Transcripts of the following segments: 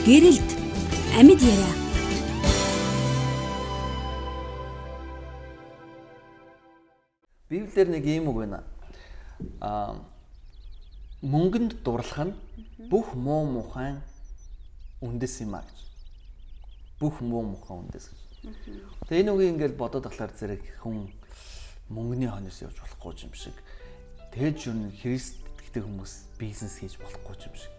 Гэрэлт амьд яриа. Библиэр нэг юм үг байна. Мөнгөнд дурлах нь бүх муу мухайн үндэс юм аа гэж. Бүх муу мухайн үндэс гэж. Тэгээ энэ үгийг ингээд бодоод ахлаар зэрэг хүн мөнгөний хонос явж болохгүй юм шиг. Тэгэж юу н Христ итгэдэг хүмүүс бизнес хийж болохгүй юм шиг.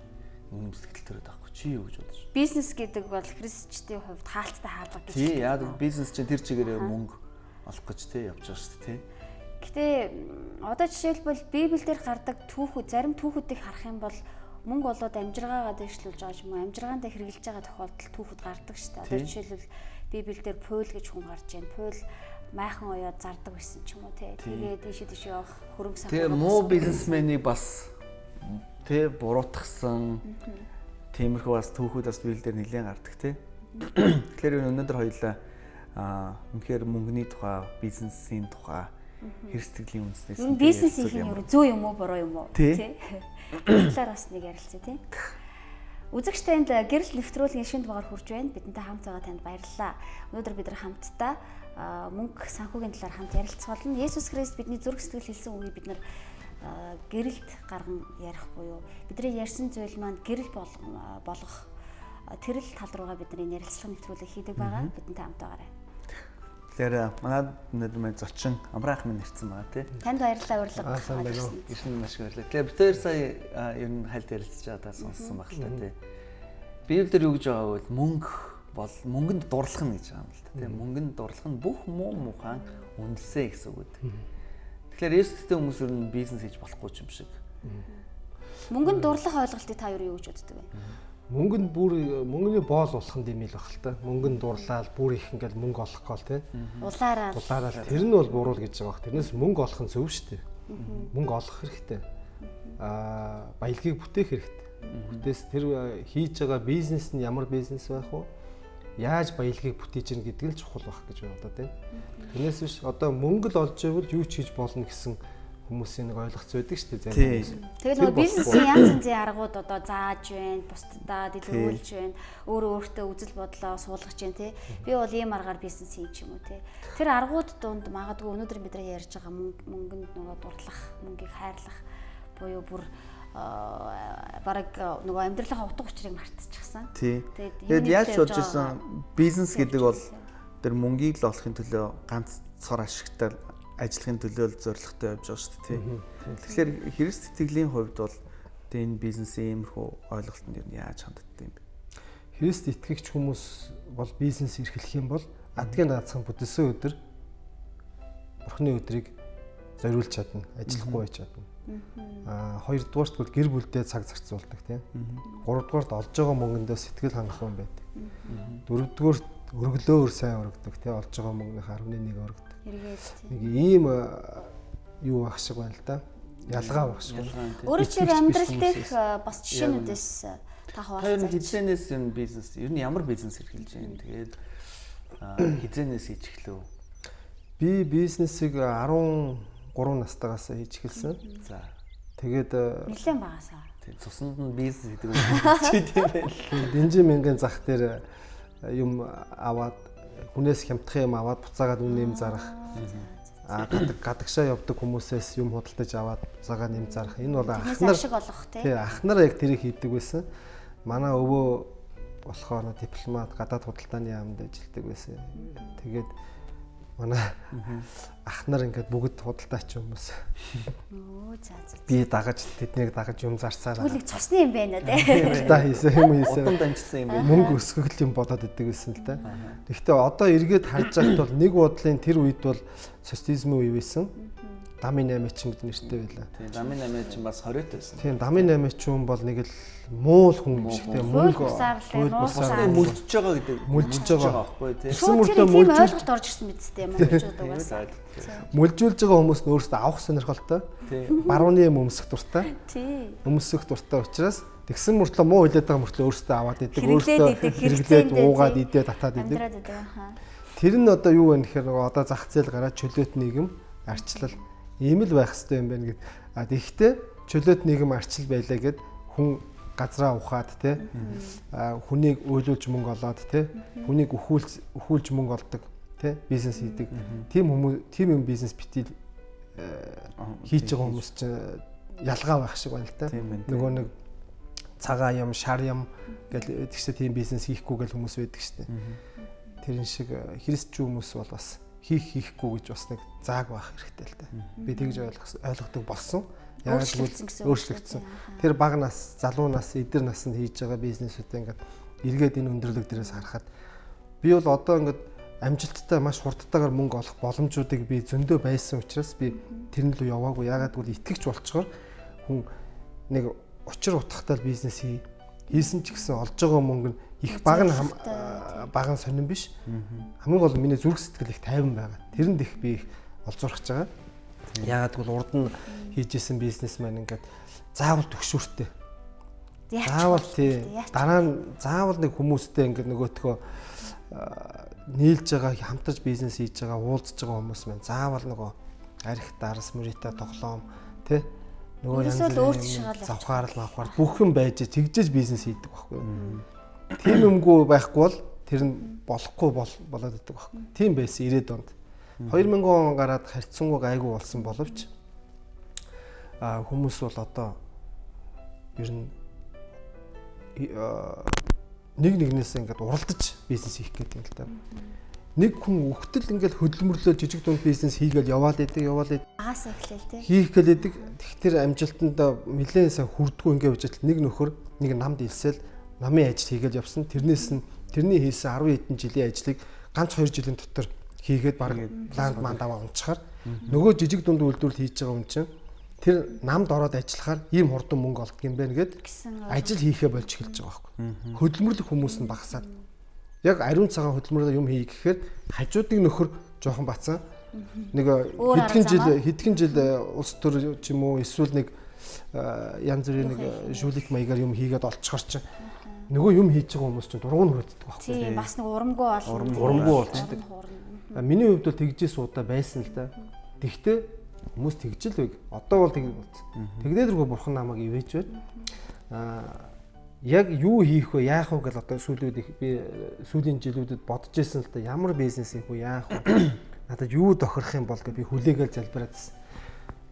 Үнэн сэтгэл төрөд авахгүй чи юу гэж бодож. Бизнес гэдэг бол христчдийн хувьд хаалттай хаалга гэж. Тий, яа бизнес чинь тэр чигээрээ мөнгө олох гэж тий явж байгаа шүү дээ тий. Гэтэ одоо жишээлбэл Библиэлд гардаг түүхүүд, зарим түүхүүдийг харах юм бол мөнгө болоод амжиргаагаа дэвшлүүлж байгаа юм уу, амжиргаандаа хэрэгжилж байгаа тохиолдолд түүхүүд гардаг шүү дээ. Одоо жишээлбэл Библиэлд Паул гэж хүн гарч байна. Паул майхан уяад зардаг байсан ч юм уу тий. Тэгээд тийш явах хөрөнгө санхүү. Тэгээ муу бизнесменийг бас тий буруутгсан тиймэрхүү бас түүхүүд бас Библиэлд нэлээд гардаг тий. Тэгэхээр өнөөдөр хоёулаа үнэхээр мөнгөний тухай, бизнесийн тухай хэрэгстгэлийн үндэснээс энэ бизнес хийх нь юу зөө юм уу, буруу юм уу тий. Талаар бас нэг ярилцъя тий. Үзэгч танд гэрэл нэвтрүүлгийн шинэ дугаар хүрч байна. Бидэнтэй хамт байгаа танд баярлалаа. Өнөөдөр бид нар хамтдаа мөнгө санхүүгийн талаар хамт ярилцах болно. Есүс Христ бидний зүрх сэтгэл хэлсэн үгийг бид нар гэрэлд гарган ярих буюу бидний ярьсан зүйл маань гэрэл болгох тэрл тал руугаа бидний ярилцлага нэвтрүүлэг хийдэг байгаа. Бидэнтэй хамт байгаарай. Тэгэхээр манайд өнөөдөр маань зочин Амраах минь ирсэн байгаа тий. Танд баярлалаа урилга. Гişин маш их баярлалаа. Тэгэхээр бид хоёр сая ер нь хальт ярилцж байгаадаа сонссон баг л та тий. Библиэр юу гэж байгаа вэ? Мөнгө бол мөнгөнд дурлах нь гэж байгаа юм л та тий. Мөнгөнд дурлах нь бүх муу мухайн үнэлсэ гэсэн үг үү. Тэгэхээр Есүстэй хүмүүс ер нь бизнес хийж болохгүй юм шиг. Мөнгөнд дурлах ойлголтыг та юу гэж боддог вэ? Мөнгөнд бүр мөнгөний боол болох нь дэмэл баг л та. Мөнгөнд дурлаад бүр их ингээл мөнгө олох гол тий. Улаараа. Тэр нь бол буруу л гэж байгаа баг. Тэрнээс мөнгө олох нь зөв шүү дээ. Мөнгө олох хэрэгтэй. Баялагийг бүтээх хэрэгтэй. Бүтээс тэр хийж байгаа бизнес нь ямар бизнес байх вэ? Яаж баялагийг бүтээж ийн гэдэг л чухал байх гэж байна одоо тий. Тэрнээс биш одоо мөнгө л олж ивэл юу ч хийж болно гэсэн хүмүүсийн нэг ойлгоц байдаг шүү дээ зарим хүмүүс. Тэгээд нөгөө бизнесийн янз янзын аргууд одоо зааж байна, бусдад дэлгэрүүлж байна, өөрөө өөртөө үзэл бодлоо суулгаж байна тий. Би бол ийм аргаар бизнес хийж юм уу тий. Тэр аргууд донд магадгүй өнөөдөр бид нар ярьж байгаа мөнгөнд нөгөө дурлах, мөнгийг хайрлах буюу бүр бараг нөгөө амьдралынхаа утга учирыг мартчихсан. Тэгээд яаж бодож ирсэн бизнес гэдэг бол тэр мөнгийг л олохын төлөө ганц цор ашигтай ажлын төлөө зорилготой явж байгаа шүү дээ тий. Тэгэхээр Христ итгэлийн хувьд бол энэ бизнесийн иймэрхүү ойлголтод юу яаж ханддаг юм бэ? Христ итгэгч хүмүүс бол бизнес эрхлэх юм бол адгийн даацхан бүтээсэн өдөр Бурхны өдрийг зориулж чадна, ажиллахгүй байж чадна. Хоёрдугаарт бол гэр бүлдээ цаг зарцуулдаг тий. Гуравдугаарт олж байгаа мөнгөндөө сэтгэл хангалуун байдаг. Дөрөвдүгээрт өргөлөөр сайн өргөдөг тий. Олж байгаа мөнгөнийхөө 11% өргөдөг. Нэг ийм юу байх шиг байна л да. Ялгаа байх шиг. Өөрөө чи амьдрал дэх бас жишээнүүдээс та хаваа. Тэр хизэнээс энэ бизнес ер нь ямар бизнес эрхэлж байна. Тэгээд хизэнээс хийж эхлэв. Би бизнесийг 13 настайгаас хийж эхэлсэн. За. Тэгээд нэлээд багасаа. Тийм цуснд нь бизнес гэдэг үг чи тийм байл. Дэнжи мянган зах дээр юм аваад хүнээс хямдхан юм аваад буцаагаад үн нэм зарах. Гадагшаа явдаг хүмүүсээс юм худалдаж аваад буцаагаа нэм зарах. Энэ бол ахнар шиг болох тий. Ахнар яг тэрийг хийдэг байсан. Манай өвөө болохоор дипломат гадаад худалдааны яамд ажилладаг байсан. Тэгээд манай ахнар ингээд бүгд худалдаач хүмүүс. Би дагаж тэднийг дагаж юм зарсаар. Түлэг цусны юм байна тий. Худалдаа хийсэн юм хийсэн. Удам дамжсан юм байна. Мөнгө өсгөх юм бодоод идэг байсан л да. Гэхдээ одоо эргээд харж байхад бол нэг бодлын тэр үед бол социализмын үе байсан. Дамын 8-чин гэдэг нэртэй байлаа. Тийм, дамын 8-чин бас 20-т байсан. Тийм, дамын 8-чин бол нэг л муу л хүн биш тийм мөнгө мөлжиж байгаа гэдэг. Мөлжиж байгаа байхгүй тийм. Тэгсэн мөртөө мөлжүүлж ойлголт орж ирсэн мэдтэй юм мөлжүүд угаасаа. Мөлжүүлж байгаа хүмүүс нь өөрсдөө авах сонирхолтой. Тийм. Барууны юм өмсөх дуртай. Тийм. Өмсөх дуртай учраас тэгсэн мөртлөө муу хилээд байгаа мөртлөө өөрсдөө аваад идэг. Өөрсдөө хэрэглээд уугаад идээ татаад идэг. Тэр нь одоо юу вэ гэхээр одоо зах зээл гараад чөлөөт нийгэм арчлал ийм л байх хэрэгтэй юм байна гэд. Тэгэхдээ чөлөөт нийгэм арчил байлаа гэд хүн газраа ухаад те хүнийг уйлуулж мөнгө олоод те хүнийг өхүүлж мөнгө олдог те бизнес хийдэг. Тим юм бизнес битэл хийж байгаа хүмүүс чинь ялгаа байх шиг байна л та. Нөгөө нэг цагаан юм, шар юм гэл тэгшээ тийм бизнес хийхгүй гэл хүмүүс байдаг штэ. Тэрэн шиг христч хүмүүс бол бас хийхгүй гэж бас нэг зааг байх хэрэгтэй л та. Би тэгж ойлгодог болсон. Яг л өөрчлөгдсөн. Тэр бага нас, залуу нас, эдэр наснд хийж байгаа бизнесүүдээ ингээд эргээд энэ өндөрлөг дээрээс харахад би бол одоо ингээд амжилттай маш хурдтайгаар мөнгө олох боломжуудыг би зөндөө байсан учраас би тэрэн рүү яваагүй. Ягаад гэвэл итгэвч болчгоор хүн нэг учир утгатай бизнес хийсэн ч гэсэн олж байгаа мөнгө нь их бага нь сонирн биш. Хамгийн гол нь миний зүрх сэтгэл их тайван байгаа. Тэрэнд их би их олзуурах гэж байгаа. Ягаад гэвэл урд нь хийжсэн бизнес маань ингээд заавал төгшүүртэй. Заавал тий дараа нь заавал нэг хүмүүстэй ингээд нөгөөтгөө нийлж байгаа хамтарч бизнес хийж байгаа уулзж байгаа хүмүүс маань заавал нөгөө арх дарс мөрөтэй тоглоом тий нөгөө янз завхаар л авахаар бүх юм байж тэгжээж бизнес хийдэг байхгүй юу. Тийм юмгүй байхгүй бол тэр нь болохгүй болоод идэг байхгүй. Тийм байсан 90-ад онд. 2000 он гараад харьцангуй гайгүй болсон боловч хүмүүс бол одоо ер нь нэгнээс ингээд уралдаж бизнес хийх гэдэг юм л та. Нэг хүн өгтөл ингээд хөдөлмөрлөө жижиг дунд бизнес хийгээл яваал идэг. Агаас эхлэв тий. Хийх гэлээдэг. Тэгэхээр амжилтанд нэлээд сайн хүрдэггүй ингээд байж нэг нөхөр нэг намд илсэл намын ажил хийгээл явсан. Тэрнээс нь тэрний хийсэн 10 хэдэн жилийн ажлыг ганц 2 жилийн дотор хийгээд баг планд мандаваа унцахаар нөгөө жижиг дунд үйлдвэрлэл хийж байгаа хүн чинь тэр намд ороод ажиллахаар ийм хурдан мөнгө олдго юм байна гэд ажил хийхээ болж эхэлж байгаа байхгүй. Хөдөлмөрлөх хүмүүс нь багасаад яг ариун цагаан хөдөлмөрлөө юм хий гэхээр хажуудыг нөхөр жоохон бацсан нэг хэдхэн жил улс төр ч юм уу эсвэл нэг янз бүрийн нэг жуулик маягаар юм хийгээд олцохоор чи нөгөө юм хийж байгаа хүмүүс чинь дургуун хүрээддэг байхгүй. Тийм бас нэг урамгүй болчихдог. Миний хувьд бол тэгжээс удаа байсан л да. Тэгтээ хүмүүс тэгжил байг. Одоо бол тэг болсон. Тэгдээдэргүй бурхан намайг ивэж байна. Яг юу хийх вэ, яах вэ гэж одоо сүүлийн жилүүдэд бодож ирсэн л да. Ямар бизнес хийх вэ, яах вэ? Надад юу тохирох юм бол гэж би хүлээгээл залбираадсэн.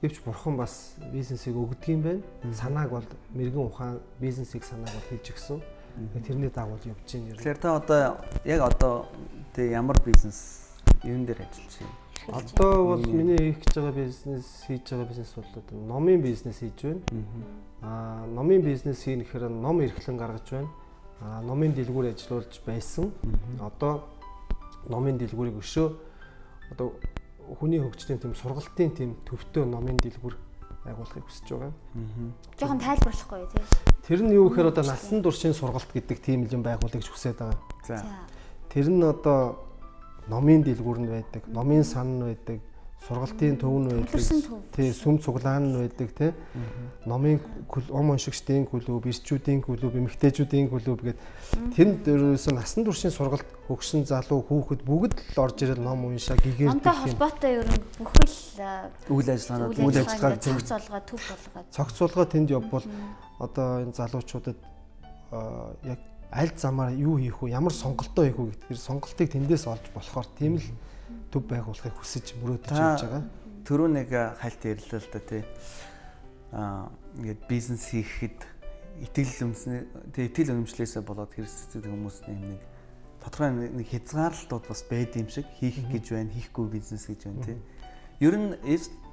Гэвч бурхан бас бизнесийг өгдөг юм байна. Санааг бол мэрэгэн ухаан бизнесийг санааг бол хийж өгсөн. Тэрний дагуу явж байна. Тэгэхээр та одоо яг одоо тэг ямар бизнес юун дээр ажиллаж байна? Одоо бол миний хийх гэж байгаа бизнес хийж байгаа бизнес бол одоо номын бизнес хийж байна. Номын бизнес хийнэ гэхээр ном эрхлэн гаргаж байна. Номын дэлгүүр ажиллуулж байсан. Одоо номын дэлгүүрийг өшөө одоо хүний хөгжлийн тийм сургалтын тийм төвтэй номын дэлгүүр байгуулахыг хүсэж байгаа. Жохон тайлбарлахгүй юу тий. Тэр нь юу гэхээр одоо насан туршийн сургалт гэдэг тийм юм байгуулахыг хүсэж байгаа. За. Тэр нь одоо номын дэлгүүр нь байдаг, номын сан нь байдаг, сургалтын төв нь байдаг. Тий, сүм цуглаан нь байдаг тий. Номын ом уншигчдын клуб, ирчүүдийн клуб, эмэгтэйчүүдийн клуб гэдэг тэр дээрээс насан туршийн сургалт хөгшин залуу хүүхэд бүгд л орж ирэл ном уншаа гэгээлдэг. Номтой холбоотой ер нь бүхэл үйл ажиллагаанууд цогцолгоо төв болгоод цогцолгоо тэнд явбал одоо энэ залуучуудад яг аль замаар юу хийх вэ, ямар сонголтоо хийх вэ гэдэг сонголтыг тэндээс олж болохоор тийм л төв байгуулахыг хүсэж мөрөөдөж явж байгаа. Түрүү нэг хальт ярьлаа л да тий. Ингээд бизнес хийхэд итгэл үнэмшлээсээ болоод хэрэгцээтэй хүмүүс нэг тодорхой нэг хязгаарлалтууд бас байд юм шиг хийх гэж байна, хийхгүй бизнес гэж байна тий. Ер нь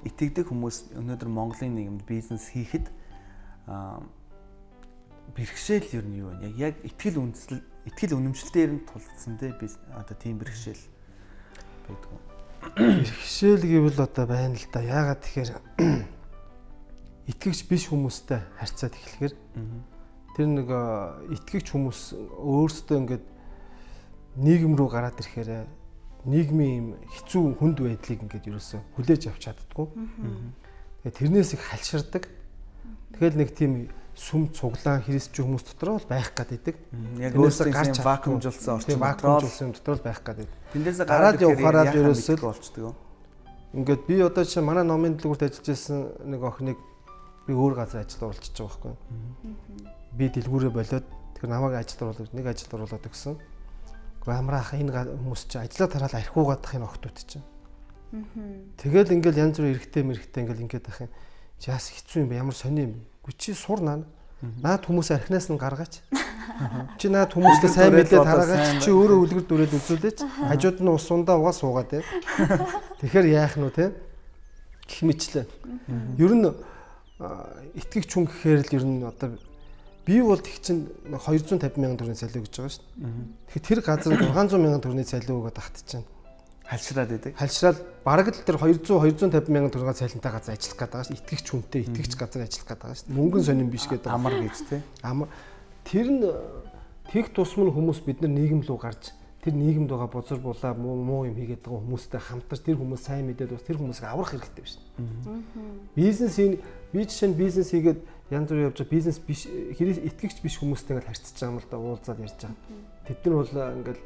итгэдэг хүмүүс өнөөдөр Монголын нийгэмд бизнес хийхэд бэрхшээл ер нь юу вэ? Яг итгэл үнэмшилтээр нь тулцсан тий одоо тийм бэрхшээл байдаг. Бэрхшээл гэвэл одоо байна л да. Яагаад тэгэхээр итгэгч биш хүмүүстэй харьцаад эхлэхээр тэр нэг итгэгч хүмүүс өөрсдөө ингээд нийгэм рүү гараад ирэхээр нийгмийн юм хэцүү хүнд байдлыг ингээд ерөөсөө хүлээж авч чаддаггүй. Тэгээ тэрнээс их халширдаг. Тэгэхээр нэг тийм сүм цуглаан христч хүмүүс дотор бол байх гэдэг. Яг өөрөөсөө гарч вакуумжуулсан орчин дотор бол байх гэдэг. Тэндээсээ гараад явахаараа ерөөсөө болчдөг. Ингээд би одоо чинь манай номын дэлгүүрт ажиллаж байсан нэг охиныг Би өөр газар ажилд оролцож байгаа байхгүй. Би дэлгүүрээ болоод тэгэхээр намайг ажилд оруулаад нэг ажилд оруулаад өгсөн. Гэхдээ амраах энэ хүмүүс чинь ажиллаа тараад архиугаадах энэ охтууд чинь. Тэгэл ингээл янз бүр эрэхтэй ингээл ингээд ах юм. Яас хэцүү юм бэ? Ямар сони юм бэ? Чи сур наа. Наад хүмүүс архинаас нь гаргаач. Чи наад хүмүүстэй сайн мэдээд хараагач. Чи өөрөө үлгэр дүрээд үзүүлээч. Хажууд нь ус ундаа угаа суугаад те. Тэгэхээр яах нь вэ те? Гэх мэтлээ. Ер нь итгэгч хүн гэхээр л ер нь одоо би бол тэг чинь 250 мянган төгрөгийн цалин гэж байгаа шүү дээ. Тэгэхээр тэр газар 600 мянган төгрөгийн цалин өгөөд тагтчихна. Халшраад идэг. Халшраад бараг л тэр 250 мянган төгрөгийн цалинтай газар ажиллах гээд байгаа шүү. Итгэгч хүнтэй итгэгч газар ажиллах гээд байгаа шүү. Мөнгөн сонирн биш гэдэг. Амар гэж те. Амар тэр нь тэг тусмын хүмүүс бид нар нийгэм рүү гарч тэр нийгэмд байгаа бузар булаа муу юм хийгээд байгаа хүмүүстэй хамтарч тэр хүмүүс сайн мэдээд бас тэр хүмүүсийг аврах хэрэгтэй биш. Бизнесийн би жишээ нь бизнес хийгээд янз бүрийн явж байгаа бизнес биш хэрэгс итгэгч биш хүмүүстэй ингээд харьцаж байгаа юм л да уулзаад ярьж байгаа. Тэд нар бол ингээд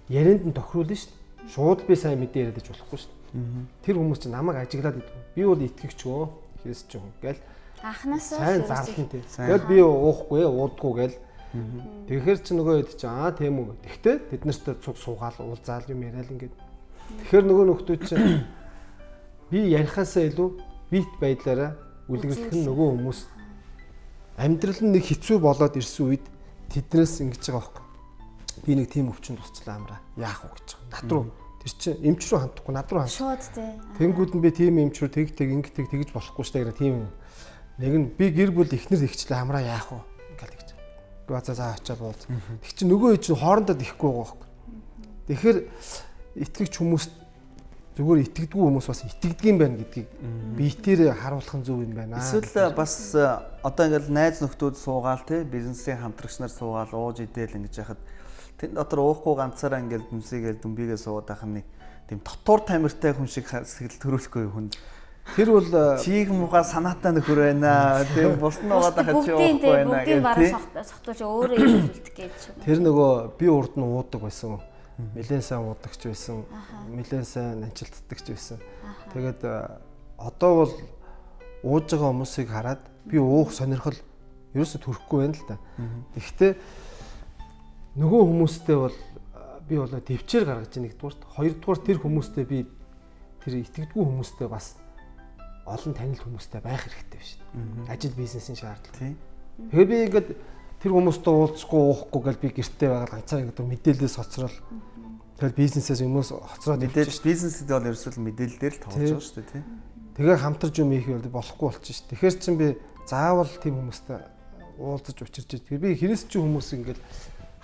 ярианд нь тохируулна шүү дээ. Шууд би сайн мэдээ яриад иж болохгүй шүү дээ. Тэр хүмүүс чинь намайг ажиглаад идэв. Би бол итгэгч өө хэрэгс ч юм гээл анханасаа сайн зарлан тий. Тэгэл би уухгүй уудгүй гээл тэгэхээр чи нөгөө хэд чи тийм үү. Тэгтээ тэд нартай цуг суугаал уулзаал юм яриад ингээд. Тэгэхээр нөгөө нөхдүүд чи би ярихаасаа илүү бит байдлаараа үлгэрлэх нь нөгөө хүмүүс амьдрал нь нэг хэцүү болоод ирсэн үед тэднээс ингэж байгаа байхгүй. Би нэг тийм өвчин тусчлаа амраа. Яах вэ гэж байгаа. Над руу тэр чи эмч рүү хандахгүй над руу ханд. Шууд тий. Тэнгүүд нь би тийм эмч рүү тэг тэгж болохгүй шүү дээ. Тийм нэг нь би гэр бүл ихнэр ихчлээ амраа яах вэ ингээд гэж. Бацаа очиад буулз. Тэг чи нөгөө чинь хоорондоо ихгүй байгаа байхгүй. Тэгэхээр итгэгч хүмүүс зүгээр итгэдэггүй хүмүүс бас итгэдэг юм байна гэдгийг биетээр харуулах нь зөв юм байна. Эсвэл бас одоо ингээл найз нөхдүүд суугаал те бизнесийн хамтрагч нар суугаал ууж идэл ингэж яхад тэнд дотор уухгүй ганцаараа ингээл дүнсийгээл дүмбигээ суугаад байх нэг тийм дотор тамиртай хүн шиг сэтгэл төрүүлэхгүй хүнд. Тэр бол чиг муухай санаатай нөхөр байна. Тийм бус нь угаад ахад чи уухгүй байна гэх тийм бараа сохтуулж өөрөө илүүлдэг гэж. Тэр нөгөө би урд нь уудаг байсан. Нилээн сайн уудагч байсан. Нилээн сайн нанчилддагч байсан. Тэгээд одоо бол ууж байгаа хүмүүсийг хараад би уух сонирхол ерөөсө төрөхгүй байна л да. Гэхдээ нөгөө хүмүүстэй бол би болоо төвчээр гаргаж ийн нэгдүгээрт, хоёрдугаар тэр хүмүүстэй би тэр итгэдэггүй хүмүүстэй бас олон танил хүмүүстэй байх хэрэгтэй биш. Ажил бизнесийн шаардлага. Тэгээ би ингээд тэр хүмүүстэй уулзахгүй уухгүй гэж би гэртээ байгаа ганцаар ингээд мэдээлэлээс хоцрол. Тэгэхээр бизнесээс хүмүүс хоцроод мэдээж бизнесэд бол ерөөсөө мэдээлэл дээр л тоглож байгаа шүү дээ тий. Тэгээ хамтарч юм хийх болохгүй болчих шүү. Тэгэхээр чин би заавал тийм хүмүүстэй уулзаж учирч ий. Тэгээ би хэрэгс чи хүмүүс ингээд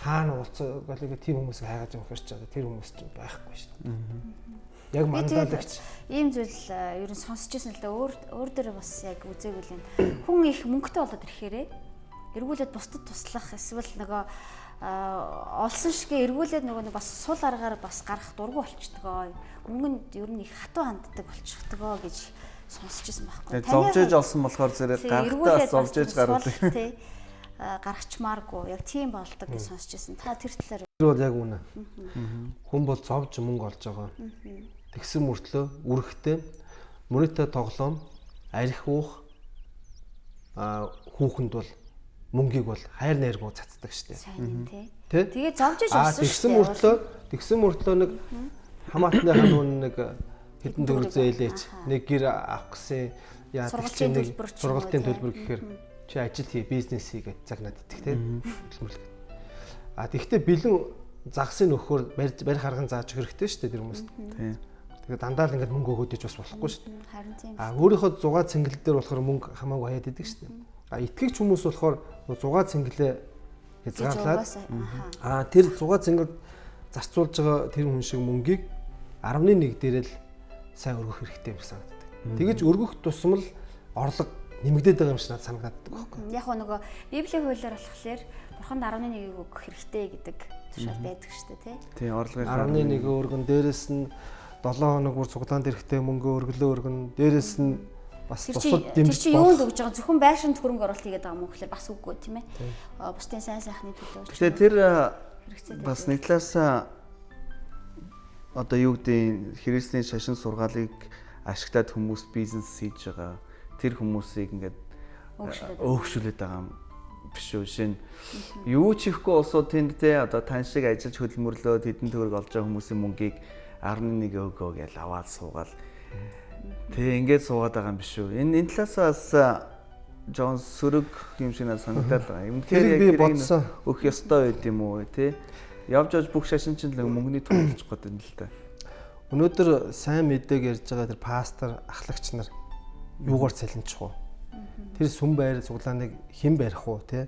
хаана уулзах гэдэг тийм хүмүүсийг хайгаад явах хэрэг чад тэр хүмүүс чинь байхгүй шүү. Яг мандалагч ийм зүйл ер нь сонсч ирсэн л да өөр дээр бас яг үзээгүй л энэ хүн их мөнгөтэй болоод ирэхээрээ эргүүлээд бусдад туслах эсвэл нөгөө олсон шигээ эргүүлээд нөгөө бас сул аргаар бас гарах дургу болчихдгоо мөнгөнд ер нь их хатуу ханддаг болчихдгоо гэж сонсч ирсэн байхгүй. Зовжээж олсон болохоор зэрэг гарахтаа зовжээж гаргадаг. Гаргачмааргүй яг тийм болдог гэж сонсч ирсэн. Та тэр талаар бол яг үнэ. Хүн бол зовж мөнгө олж байгаа. Тэгсэн мөртлөө үргэхтэй мөрөтэй тоглоом арх уух хүүхэнд бол мөнгийг бол хайр найргуу цацдаг штеп. Сайн тий. Тэгээ зовж иж олсон штеп. Тэгсэн мөртлөө нэг хамаатны хануун нэг хэдэн төгрөг зээлээч нэг гэр авах гэсэн яадаг чинь нэг сургалтын төлбөр гэхээр чи ажил хий бизнес хий гэж загнаад идэх тий. Тэгвэл бэлэн загсын нөхөр барь харган зааж хэрэгтэй штеп тэр хүмүүст. Тий. Тэгээ дандаа л ингээд мөнгө өгөөдэж бас болохгүй шүү дээ. Харин тийм. Өөрийнхөө зугаа цэнгэл дээр болохоор мөнгө хамаагүй хаяад идэг шүү дээ. Итгэгч хүмүүс болохоор зугаа цэнгэлээ хязгаарлаад тэр зугаа цэнгэл зарцуулж байгаа тэр хүн шиг мөнгийг 11 дээрээ л сайн өргөх хэрэгтэй юм санагддаг. Тэгэж өргөх тусмал орлого нэмэгдээд байгаа юм шиг надад санагддаг байхгүй. Яг нөгөө Библийн хуулиар болохоор Бурханд 11-ийг өгөх хэрэгтэй гэдэг тушаал байдаг шүү дээ, тий. Тий, орлогын 11 өргөн дээрэс нь 7 хоног бүр цуглаанд эрэхтэй мөнгө өргөлөө өргөн дээрэс нь бас бусад дэмжиж чи юунд өгж байгаа зөвхөн байшинт хөрөнгө оруулалт хийгээд байгаа юм уу гэхээр бас үгүй тийм ээ. Бусдын сайн сайхны төлөө. Тэгэхээр тэр бас нэг талаас одоо юу гэдэг Христийн шашин сургаалыг ашиглаад хүмүүс бизнес хийж байгаа. Тэр хүмүүсийг ингээд өөгшүүлээд байгаа юм биш үү. Шинэ юу ч ихгүй улсууд тэнд те одоо тань шиг ажиллаж хөдөлмөрлөөд хэдэн төгрөг олж байгаа хүмүүсийн мөнгийг 11 өгөө гэж аваад суугаал. Тэгээ ингээд суугаад байгаа юм биш үү. Энэ талаас бас Жон сөрөг юм шиг надад санагдаад байгаа. Юм тэгэхээр яг өөх ёстой байд юм уу те. Явж бүх шашин чинь л мөнгөний төлөвлөж гээд байна л да. Өнөөдөр сайн мэдээг ярьж байгаа тэр пастор ахлагч нар юугаар цалинжих вэ? Тэр сүм байр цуглааныг хэн барих вэ те?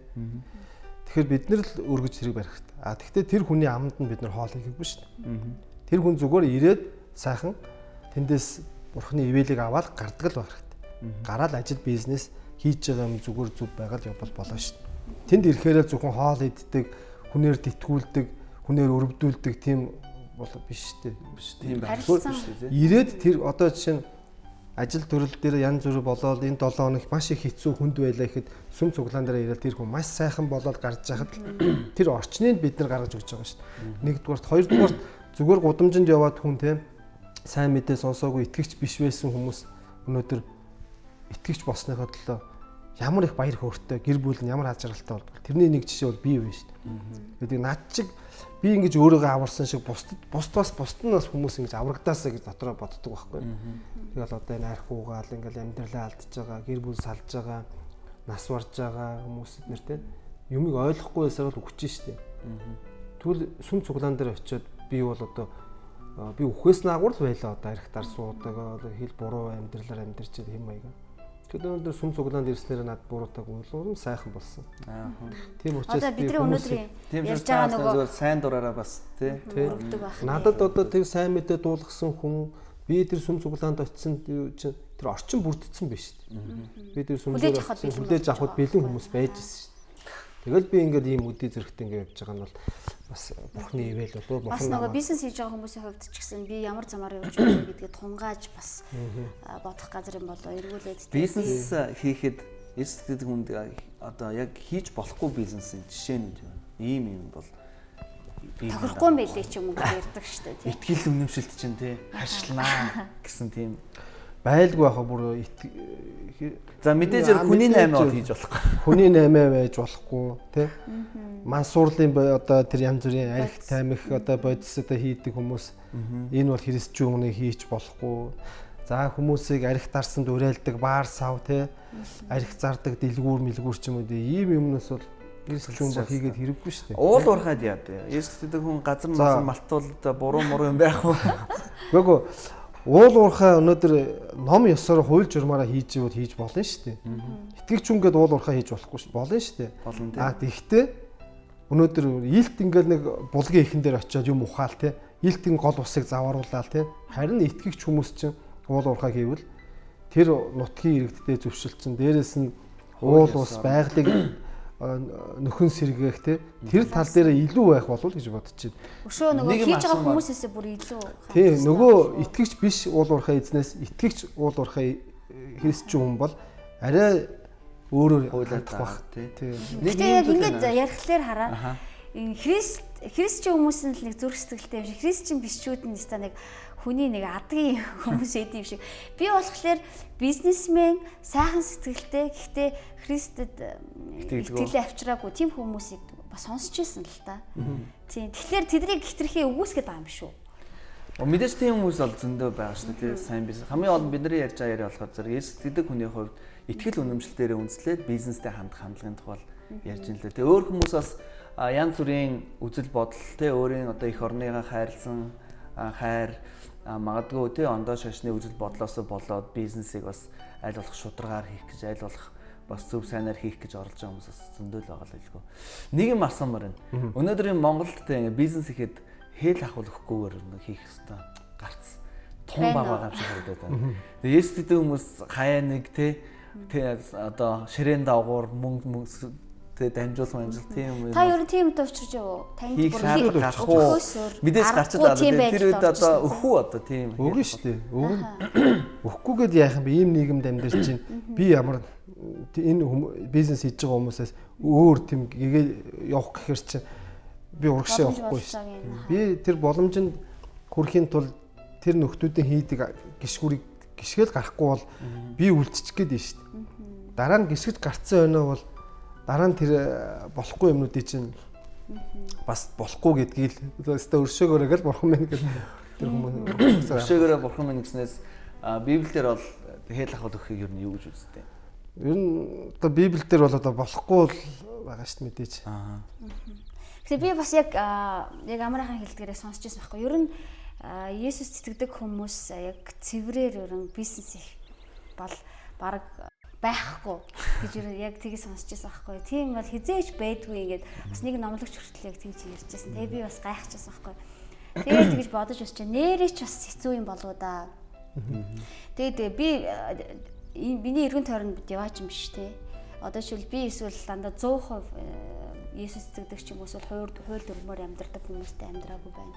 Тэгэхээр бид нар л өргөж хэрэг барих хэрэгтэй. А тэгвэл тэр хүний аманд нь бид нар хоол хийгээгүй шүү дээ. Тэр хүн зүгээр ирээд сайхан тэндээс бурхны ивэлийг аваад гардаг л байх хэрэгтэй. Гараад ажил бизнес хийж байгаа юм зүгээр зүв байгаад явбал болоо шүү дээ. Тэнд ирэхээр зөвхөн хоол иддэг, хүнээр тэтгүүлдэг, хүнээр өрөвдүүлдэг тийм бол биш шүү дээ. Биш тийм байхгүй шүү дээ. Ирээд тэр одоо жишээ нь ажил төрөл дээр янз бүр болоод энэ 7 хоног маш их хэцүү хүнд байлаа гэхэд сүм цуглаан дээр ирээд тэр хүн маш сайхан болоод гарч яхад тэр орчныг бид нар гаргаж өгч байгаа шүү дээ. Нэгдүгээрт, хоёрдугаарт зүгээр гудамжинд яваад хүн те сайн мэдээ сонсоогүй итгэгч биш байсан хүмүүс өнөөдөр итгэгч болсныхоо төлөө ямар их баяр хөөртэй гэр бүл нь ямар хажиралтай болдог. Тэрний нэг жишээ бол бий байна шүү дээ. Тэгээд над чиг би ингэж өөрийгөө аварсан шиг бусдаас хүмүүс ингэж аврагдаасаа гэж дотроо боддог байхгүй. Тэгэл одоо энэ арх уугаал ингээл амьдралаа алдчихж байгаа, гэр бүл салж байгаа, нас барж байгаа хүмүүсд нэр те юмыг ойлгохгүй байсаар л үхэж штеп. Тэгвэл сүм цуглаан дээр очиод би бол одоо би үхээс наагур л байлаа одоо архитаар суудаг, хэл буруу амьдралаар амьдарч хэм маяга. Тэгэхээр өнөөдөр сүм цуглаанд ирснээр над буруутаг үйлуурм сайхан болсон. Тийм учраас одоо бидний өнөөдрийн ярьж байгаа нөгөө сайн дураараа бас тий өргөдөг байх. Надад одоо тэр сайн мэдээ дуулгасан хүн би тэр сүм цуглаанд очисон тэр орчин бүрдсэн биш шүү дээ. Би тэр сүмдээ хүлээж авахд бэлэн хүмүүс байж ирсэн шүү дээ. Тэгэл би ингээд ийм үдий зэрэгтэй ингээд явж байгаа нь бол бас бурхны ивэл болоо бас нөгөө бизнес хийж байгаа хүмүүсийн хувьд ч гэсэн би ямар замаар явж байгаа гэдгээ тунгааж бас бодох газар юм болоо эргүүлээд бизнес хийхэд эсдэг хүнд одоо яг хийж болохгүй бизнесийн жишээ нь ийм юм бол тохирохгүй юм байлээ ч юм уу гэж ярьдаг шүү дээ тий. Итгэл үнэмшилт чинь тий харшлаа гэсэн тийм байлгүй байхаа бүр за мэдээж хүний 8 бол хийж болохгүй. Хүний 8 байж болохгүй тий. Мансуурлын одоо тэр янз бүрийн арх таймх одоо бодис одоо хийдэг хүмүүс энэ бол христчүүн хийж болохгүй. За хүмүүсийг арх дарсанд уриалдаг баар сав тий. Арх зардаг дэлгүүр ч юм уу ийм юмнаас бол христчүүн бол хийгээд хэрэггүй шүү дээ. Уул уурхаад яа дээ. Есүс гэдэг хүн газар малтуул буруу юм байх уу? Гэхдээ уул уурхаа өнөөдөр ном ёсоор хууль журмаараа хийж ивэл хийж болно шүү дээ. Итгэгч хүн гээд уул уурхаа хийж болохгүй шүү. Болно шүү дээ. А тэгвэл өнөөдөр илт ингээл нэг булгийн ихэн дээр очиод юм ухаал те. Илтийн гол усыг завааруулаад те. Харин итгэгч хүмүүс чинь уул уурхаа хийвэл тэр нутгийн иргэдтэй зөвшөлдсөн. Дээрээс нь уул ус байгалыг нөхөн сэргээх те тэр тал дээр илүү байх болов гэж бодож байна. Өшөө нөгөө хийж байгаа хүмүүсээсээ бүр илүү. Тийм нөгөө итгэгч биш уул уурхай эзнээс итгэгч уул уурхай христчүүн хүн бол арай өөрөөр хуулиадах бах тийм. Нэг яг ингэж ярихлаар хараа. Энэ христчүүн хүмүүс нь л нэг зүрх сэтгэлтэй юм шиг христчүүн бишчүүд нь нэстэ нэг хүний нэг адгийн хүмүүс эд юм шиг. Би болохоор бизнесмен сайхан сэтгэлтэй гэхдээ Христэд итгэлээ авчираагүй тийм хүмүүсийг бас сонсч ирсэн л та. Тийм. Тэгэхээр тэднийг хитрхи өгөөсгээд байгаа юм шүү. Мэдээж тийм хүмүүс бол зөндөө байгаа шүү дээ. Сайн бизнес. Хамгийн гол нь бидний ярьж байгаа яриа болохоор зэрэг эсдэг хүний хувьд итгэл үнэмшилтээр үндэслээд бизнестэй хандах хандлагын тухай ярьж байна л дээ. Өөр хүмүүс бас янз бүрийн үзэл бодол те өөрийн одоо эх орныгаа хайрлсан хайр магадгүй те ондоо шашны үзэл бодлоос болоод бизнесийг бас аль болох шударгаар хийх гэж аль болох бас зөв сайнаар хийх гэж оролж байгаа хүмүүс бас зөндөө л байгаа л байлгүй. Нэг юм марсамаар байна. Өнөөдрийн Монголд те бизнес ихэд хэл ахуулахгүйгээр хийх хэвээр гарц тун байгаа юм шиг харагдаад байна. Тэгээ эсдэг хүмүүс хаяа нэг те одоо ширээн дагуур мөнгө тэгээ дамжуулсан тийм юм. Та ер нь тийм удаа учирч яваа. Танд бүр гарах уу? Мэдээж гарч байгаа. Тэр үед одоо өхөө одоо тийм. Өгнө шүү дээ. Өгөхгүйгээд яах юм бэ? Ийм нийгэмд амьдарч чинь би ямар энэ бизнес хийж байгаа хүмүүсээс өөр тийм гээ явах гэхэр чинь би урагшаа явахгүй шүү. Би тэр боломжинд хүрэхийн тулд тэр нөхдүүдийн хийдэг гişгүүрийг гიშгээл гарахгүй бол би үлдчих гээд байна шүү дээ. Дараа нь гисгэж гарцсан байна бол дараа нь тэр болохгүй юмнуудыг чинь бас болохгүй гэдгийг л өстө өршөөгөөрэй гэл бурхан минь гэл тэр хүмүүс өршөөгөөрэй бурхан минь гэснээс Библиэлд бол хэл ахвал өгөхийг ер нь юу гэж үздэг? Ер нь одоо Библиэлд бол одоо болохгүй л байгаа шүү дээ мэдээж. Тэгэхээр би бас яг амрахын хэлдгээрээ сонсч байсан байхгүй. Ер нь Есүс итгэдэг хүмүүс яг цэврээр ерөн бизнес их бол баг байхгүй гэж яг тгий сонсч байсан байхгүй. Тийм бол хизээж байдгүй ингээд бас нэг номлогч хүртэл яг тэгж ярьжсэн. Тэгээ би бас гайхчихсан байхгүй. Тэгээд тэгж бодож үзчихэ нэрээ ч бас хэцүү юм болоо да. Тэгээд би миний эргэн тойронд яваач юм биш те. Одоо шил би эсвэл дандаа 100% Есүс итгэдэг ч юм уу эсвэл хууль дүрмээр амьдардаг хүмүүстэй амьдраагүй байна.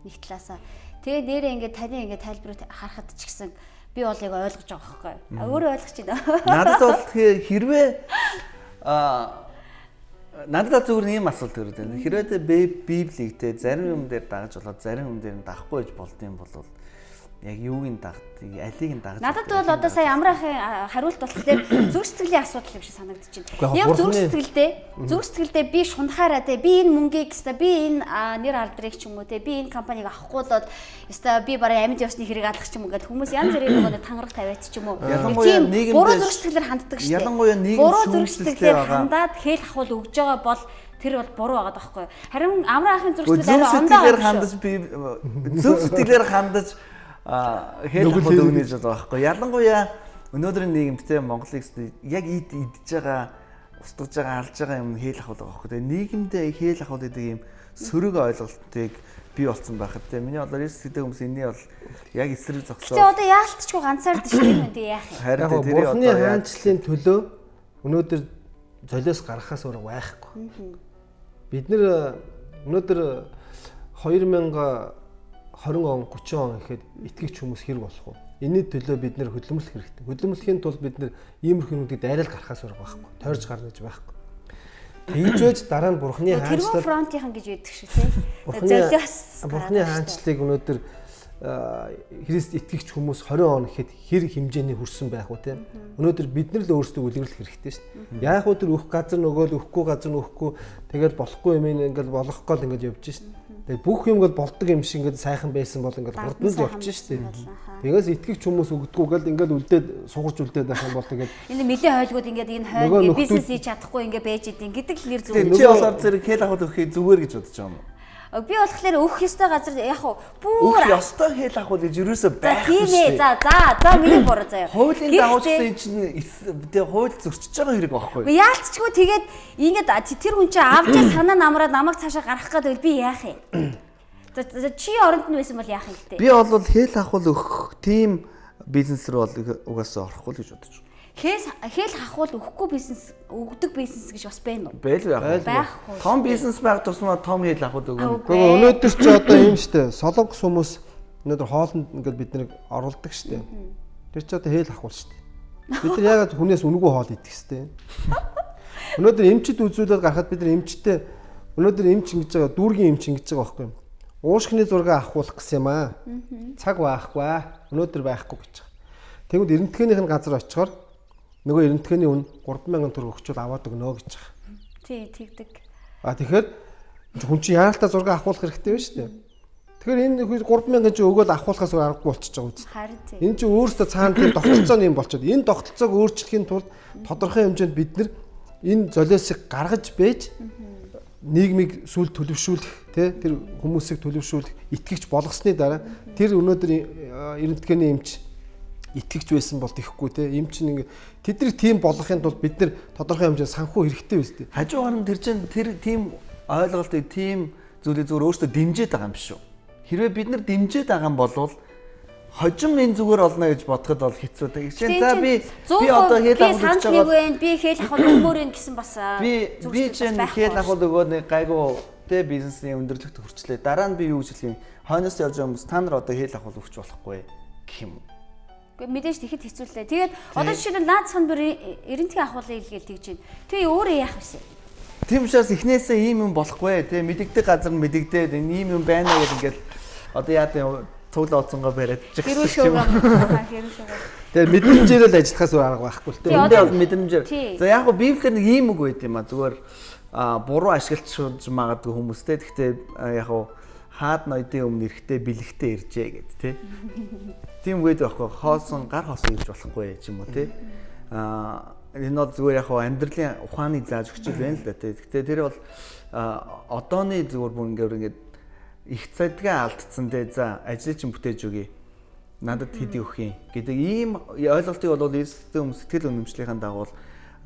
Нэг талаасаа. Тэгээд нэрээ ингээд таны ингээд тайлбарыг харахад ч гэсэн би бол яг ойлгож байгаа байхгүй. Өөрөө ойлгож байна. Надад бол хэрвээ надад зүгээр ийм асуулт төрөд байна. Хэрвээ Библийг те зарим юм дээр дагаж болоод зарим юм дээр дагахгүй гэж болдсон бол яг юуг нь дагдаг, алийг нь дагаж. Надад бол одоо сая амраахын хариулт болохоор зүрх сэтгэлийн асуудал юм шиг санагдаж байна. Яг зүрх сэтгэлдээ би шунахаараа те би энэ мөнгийг өстой би энэ нэр алдрыг ч юм уу те би энэ компанийг авахгүй бол өстой би барай амьд явсны хэрэг алах ч юм уу гэдэг хүмүүс янз бүрийн нөгөө тангараг тавиач ч юм уу. Ялангуяа нийгэмд буруу зүрх сэтгэлээр ханддаг шүү дээ. Ялангуяа нийгэм буруу зүрх сэтгэлээр хандаад хэл ахвал өгж байгаа бол тэр бол буруу байгаа байхгүй. Харин амраахын зүрх сэтгэл арай ондоо хандаж би зүрх сэтгэлээр хандаж хэл ахвал өгнө гэж байгаа байхгүй. Ялангуяа өнөөдрийн нийгэмд те Монголыг яг идж байгаа, устгаж байгаа, алж байгаа юм хэл ахвал байгаа байхгүй. Тэгээ нийгэмдээ хэл ахвал гэдэг юм сөрөг ойлголтыг бий болсон байхад те миний бодлоор Есүс гэдэг хүмүүс энэний бол яг эсрэг зогсоо. Тэгээ одоо яалтчгүй ганцаард шүү дээ энэ яах юм. Харин тэр Бурхны хаанчлалын төлөө өнөөдөр золиос гарахаас өөр байхгүй. Бид нэр өнөөдөр 2020 он 30 он гэхэд итгэгч хүмүүс хэрэг болох уу? Энэний төлөө бид нэр хөдөлмөрлөх хэрэгтэй. Хөдөлмөрлөхийн тулд бид нэр иймэрхүү нүдийг дайрал гарахаас өөр байхгүй. Тойрж гарна гэж байхгүй. Тэгжээж дараа нь Бурхны хаанчлал фронтийнхан гэж байдаг шүү тий. Золиос Бурхны хаанчлалыг өнөөдөр Христ итгэгч хүмүүс 20 он гэхэд хэр хэмжээний хүрсэн байх уу те. Өнөөдөр бид нар л өөрсдөө үлгэрлэх хэрэгтэй шүү дээ. Яг өдөр өөх газар нөгөө л өөхгүй газар өөхгүй тэгээд болохгүй юм ингээл болох гол ингээд явж шүү дээ. Тэгээд бүх юм бол болдог юм шиг ингээд сайхан байсан бол ингээд хурдан л явж шүү дээ. Тэгээс итгэгч хүмүүс өгдөггүйгээл ингээд үлдээд сугарч үлдээд байх юм бол тэгээд энэ нэлээд хойгууд ингээд энэ хойг бизнес хийж чадахгүй ингээд байж идэв гэдэг л нэр зүгээр. Чи болохоор зэрэг хэл ахвал өгөхийг зүгээр гэж бодож байгаа юм. Би болохоор өөх ёстой газар яг хуу бүр ёстой хэл ахвал гэж юусоо байхгүй шүү. За миний буруу заяа. Хуулийн дагуулсан чинь тэгээ хууль зөрчиж байгаа хэрэг байхгүй юу? Яалтчгүй тэгээд ингээд тэр хүн чинь авчаа санаа намраад намайг цаашаа гарах гэдэг би яах юм? За чи оронд нь байсан бол яах юм бэ? Би бол хэл ахвал өгөх тийм бизнес рүү бол угаасаа орохгүй гэж бодож байна. Хэл хахвал өгөхгүй бизнес өгдөг бизнес гэж бас байна уу? Байхгүй. Том бизнес байх тусмаа том хэл ахвал өгнө. Гэхдээ өнөөдөр ч одоо юм штэ. Солонгос хүмүүс өнөөдөр хоолнд ингээд бид нэр оруулдаг штэ. Тэр ч одоо хэл ахвал штэ. Бид нар ягаад хүнээс үнэгүй хоол идэх штэ. Өнөөдөр эмчд үзүүлээд гарахад бид нар эмчтэй өнөөдөр эмч ингэж байгаа дүүргийн эмч ингэж байгаа байхгүй юу? Уушхны зураг авахуулах гэсэн юм аа. Цаг байхгүй. Өнөөдөр байхгүй гэж байгаа. Тэгвэл эрдэнэтгэнийх нь газар очихоор нөгөө эрдэнэтгэний үн 3000 төгрөг өгчүүл аваад өгнө гэж байгаа. Тий, тэгдэг. Тэгэхээр хүн чинь яаралтай зураг авахуулах хэрэгтэй байна шүү дээ. Тэгэхээр энэ 3000 чинь өгөөл авахуулахаас аргагүй болчихж байгаа үст. Харин тий. Энэ чинь өөрөөсөө цаана тийм тогтолцооны юм болчиход энэ тогтолцоог өөрчлөхийн тулд тодорхой хэмжээнд бид нар энэ золиосыг гаргаж бэж нийгмийг сүүл төлөвшүүлэх тэр хүмүүсийг төлөвшүүлэх итгэгч болгосны дараа тэр өнөөдөр эрдэнэтгэний эмч итгэгч байсан бол тэхгүй те юм чинь ингээ тэдний тим болгохын тулд бид нар тодорхой хэмжээнд санхүү хэрэгтэй биз дээ. Хажуугаар нь тэр чинь тэр тим ойлголтыг тим зүйлийг зөвөр өөртөө дэмжиж байгаа юм биш үү? Хэрвээ бид нар дэмжиж байгаа юм бол хожим энэ зүгээр олно гэж бодоход бол хэцүү дээ. За би одоо хэл авах гэж байгаа. Би хэл авах өмөрийн гэсэн бас би чинь хэл авах өгөө нэг гайгүй те бизнесний өндөрлөгт хүрчлээ. Дараа нь би юу гэж хэлэх юм? Хойноос явж байгаа хүмүүс та нар одоо хэл авах өгч болохгүй гэх юм. Мэдээж тэгэхэд хэцүү лээ. Тэгээд одоо жишээлбэл наад сан бүр эрентгийн ахуулын илгээл тэгж байна. Тэгээ өөрөө яах вэ? Тийм учраас эхнээсээ ийм юм болохгүй те мэдэгдэг газар нь мэдэгдээд энэ ийм юм байна гэдэг ингээд одоо яа тийм цуглаа оцсонгоо бариад хэрүү шүүгээ. Тэгээ мэдрэмжээр л ажиллахаас өөр арга байхгүй л дээ. Үндэ бол мэдрэмжээр. За яг гоо Библиэр нэг ийм үг байт юм а зүгээр буруу ашиглаж магадгүй хүмүүстэй. Гэхдээ яг гоо хаад ноёдын өмнө эрэхтэй бэлэгтэй иржээ гэд тий. Тийм үед байхгүй хоосон гар хоосон ирж болохгүй ч юм уу тий. Энэ бол зүгээр яг гоо амьдралын ухааны зааж өгч байна л да тий. Гэхдээ тэр бол одооны зүгээр бүр ингээд их цадгаа алдсан тий. За ажлыг чинь бүтээж өгье. Надад хэдий өгөх юм гэдэг ийм ойлголтыг бол Иесустэй сэтгэл үнэмшлийн дагуу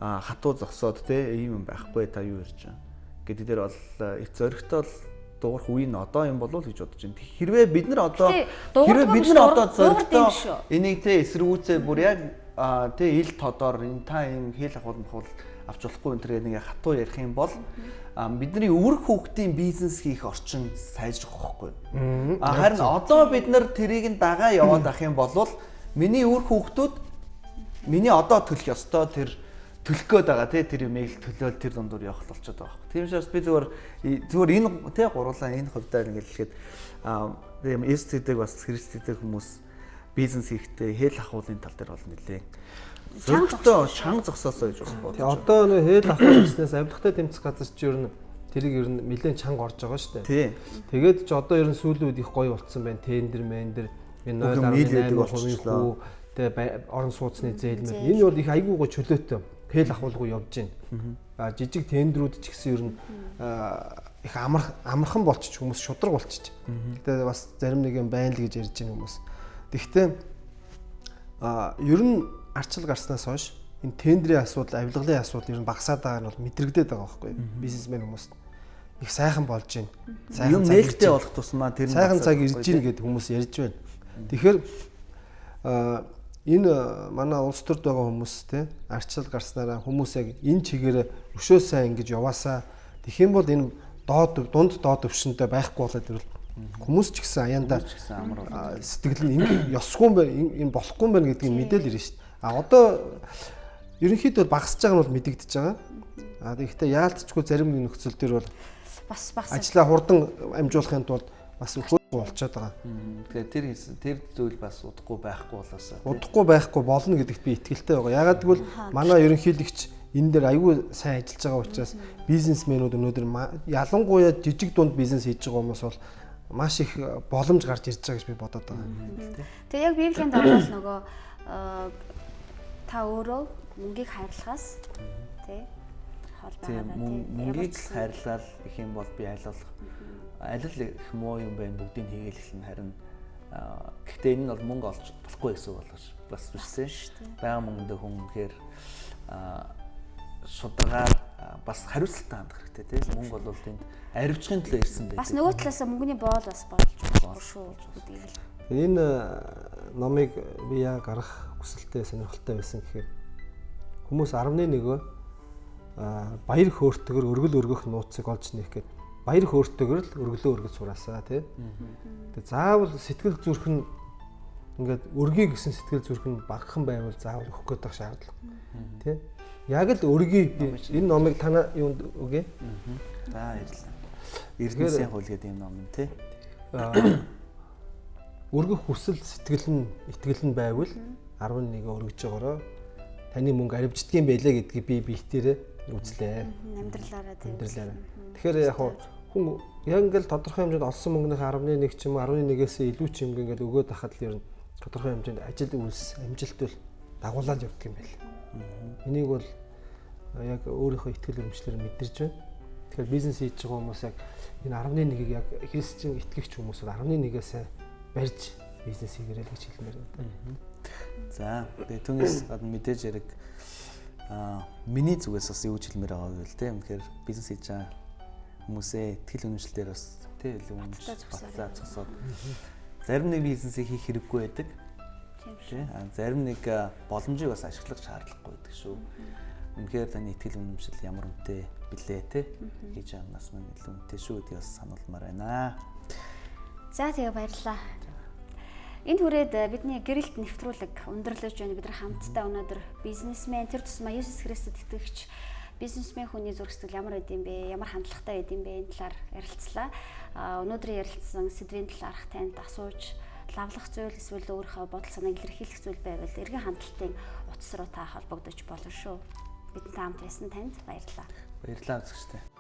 хатуу зогсоод те ийм юм байхгүй та юу ярьж байгаа гэдэг дээр бол их зөрөгтэй бол дуурах үе нь одоо юм болов уу гэж бодож байна. Хэрвээ бид нар одоо зөрөгтэй энийг те эсэргүүцээ бүр яг те ил тодор энэ та юм хэл ахуул авч болохгүй энэ төр нэг хатуу ярих юм бол бидний үр хүүхдийн бизнес хийх орчин сайжрах байхгүй. Харин одоо бид нар тэрийг нь дагаа яваад ах юм бол миний үр хүүхдүүд миний одоо төлөх ёстой тэр төлөх гээд байгаа тий тэр имэйл төлөөл тэр дундуур явах болчиход байгаа байхгүй. Тийм учраас би зүгээр энэ тий гурлаа энэ хувьдаа ингээд хэлэхэд эстэдэг бас христэдэг хүмүүс бизнес хийхдээ хэл ахуулын тал дээр бол нэлээ зөрөгтэй чанга зогсоосоо гэж бас бодож байна. Одоо нөө хэл ахуул бизнес авилгатай тэмцэх газар чи ер нь тэрийг ер нь нэлээд чанга орж байгаа шүү дээ. Тий. Тэгээд ч одоо ер нь сүүлийн үед их гоё болцсон байна. Тендер мендер энэ 0.8% хүү тэгээ орон сууцны зээлмэр. Энэ бол их айгүй гоё чөлөөтэй хэл ахуулгүй явж байна. Жижиг тендерүүд ч гэсэн ер нь их амархан болчих хүмүүс шудраг болчих. Тэгээд бас зарим нэг юм байна л гэж ярьж байна хүмүүс. Тэгэхдээ ер нь арчил гарснаас хойш энэ тендерийн асуудал, авилгалын асуудал ер нь багасаад байгаа нь бол мэдрэгдээд байгаа байхгүй юу? Бизнесмен хүмүүст их сайхан болж байна. Сайхан нээлттэй болох тусмаа тэр сайхан цаг ирж гин гэдэг хүмүүс ярьж байна. Тэгэхээр энэ манай улс төрд байгаа хүмүүс те арчил гарснараа хүмүүс яг энэ чигээр өшөө сайн ингэж яваасаа тэгэх юм бол энэ дунд доод өвшөнтэй байхгүй болоод ирвэл хүмүүс ч гэсэн аяндаа сэтгэл нь ингэ ёсгүй юм байна, энэ болохгүй юм байна гэдгийг мэдээл ирнэ шүү дээ. Одоо ерөнхийдөө багасж байгаа нь бол мэдэгдэж байгаа. Тэгэхдээ яалтчгүй зарим нэг нөхцөл төр бол бас ажлаа хурдан амжуулахын тулд бас хөөхгүй болчиход байгаа. Тэгэхээр тэр зүйл бас удахгүй байхгүй болоосаа. Удахгүй байхгүй болно гэдэгт би итгэлтэй байгаа. Ягаад гэвэл манай ерөнхийлөгч энэ дээр аюул сайн ажиллаж байгаа учраас бизнесмэнүүд өнөөдөр ялангуяа жижиг дунд бизнес хийж байгаа хүмүүс бол маш их боломж гарч ирж байгаа гэж би бодоод байгаа. Тэгээ яг Библийн дагуу нөгөө та өөрөө мөнгийг хайрлахаас тий хол байгаа тий мөнгийг хайрлал гэх юм бол би аль их муу юм байна бүгдийг хийгээл харин гэхдээ энэ нь бол мөнгө олж болохгүй гэсэн үг болгож бас биш тий бага мөнгөндөө хүн үнэхээр шударгаар бас хариуцлагатай хандах хэрэгтэй тий мөнгө бол тэнд аривчгын төлөө ирсэн байдаг. Бас нөгөө талаас мөнгөний боол бас болж болохгүй шүү гэдгийг л. Энэ номыг би яа гарах хүсэлтэй сонирхолтой байсан гэхээр хүмүүс 11-өө баяр хөөртэйгээр өргөл өргөх нууцыг олж нээх гээд баяр хөөртэйгээр л өргөлөө өргөж сураасаа тий. Тэгээ заавал сэтгэл зүрх нь ингээд өргөе гэсэн сэтгэл зүрх нь багахан байвал заавал өгөх гээд байх шаардлага тий. Яг л өргөе энэ номыг танаа юунд өгье? За баярлалаа. Эрдэнэсийн хууль гэдэг юм ном нь тий. Өргөх хүсэл сэтгэл нь байвал 11 өргөж байгаараа таны мөнгө аривждгийн байлаа гэдгийг би биетээрээ үзлээ. Амьдралаараа тий. Тэгэхээр яг хүн яг ингээл тодорхой хэмжээнд олсон мөнгөний 11 ч юм уу 11-ээс илүү ч юм ингээл өгөөд ахад л ер нь тодорхой хэмжээнд ажил үйлс амжилт бол дагуулаад явдаг юм байл. Энийг бол яг өөрийнхөө ихтгэл өрөмжлөөр мэдэрч байна. Тэгэхээр бизнес хийж байгаа хүмүүс яг энэ 11-ийг яг христчин итгэгч хүмүүс 11-ээс барьж бизнес хийгээрэй гэж хэлмээр байна. За тэгээ түүнээс гадна мэдээж яриг миний зүгээс бас юу хэлмээр байгаа гэвэл тийм тэгэхээр бизнес хийж байгаа хүмүүсээ ихтгэл үнэмшлэлээр бас тийм илүү үнэмшлээ зогсоод зарим нэг бизнесийг хийх хэрэггүй байдаг. Тийм зарим нэг боломжийг бас ашиглах шаардлагагүй байдаг шүү. Үнэхээр таны ихтгэл үнэмшил ямар үнэтэй билээ те хийж байгаас мань илүү үнэтэй шүү гэдгийг бас сануулмаар байна. За тэгээ баярлалаа. Энэ хүрээд бидний гэрэлт нэвтрүүлэг өндөрлөж байна. Бид нар хамтдаа өнөөдөр бизнесмен тэр тусмаа Есүс Христэд итгэгч бизнесмен хүний зүрх сэтгэл ямар байд юм бэ? Ямар хандлагатай байд юм бэ? Энэ талаар ярилцлаа. Өнөөдрийн ярилцсан сэдвийн талаарх танд асууж лавлах зүйл эсвэл өөрийнхөө бодол санааг илэрхийлэх зүйл байвал эргэн хандлтын утас руу та холбогдож болно шүү. Бидэнтэй хамт байсан танд баярлалаа. Баярлалаа үзэгчтэй.